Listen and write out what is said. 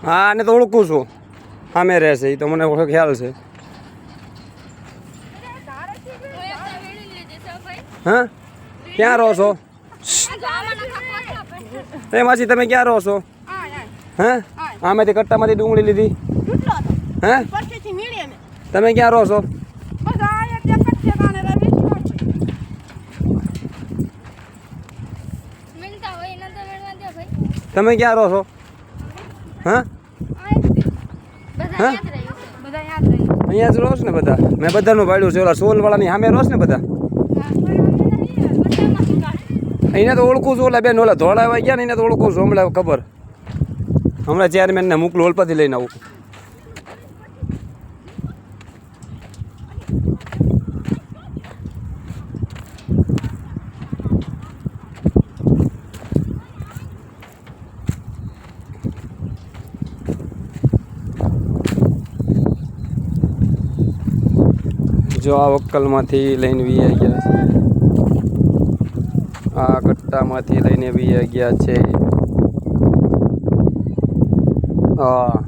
હા આને તો ઓળખું છું સામે રહેશે એ તો મને ખ્યાલ છે હા ક્યાં રહો છો એ માસી તમે ક્યાં રહો છો હે આમેથી કટ્ટામાંથી ડુંગળી લીધી હે તમે ક્યાં રહો છો તમે ક્યાં રહો છો હા હા અહીંયા જ રહો છો ને બધા મેં બધાનું પાડ્યું છે ઓલા સોલવાળાની સામે રહો છો ને બધા અહીંયા તો ઓળખું છું ઓલા બેન ઓલા ધોળાવા ગયા ને એને તો ઓળખું છું હમણાં ખબર હમણાં ચેરમેનને મોકલું ઓલપાથી લઈને આવું જો આ વક્કલમાંથી લઈને વી ગયા છે આ કટ્ટામાંથી લઈને વી ગયા છે હા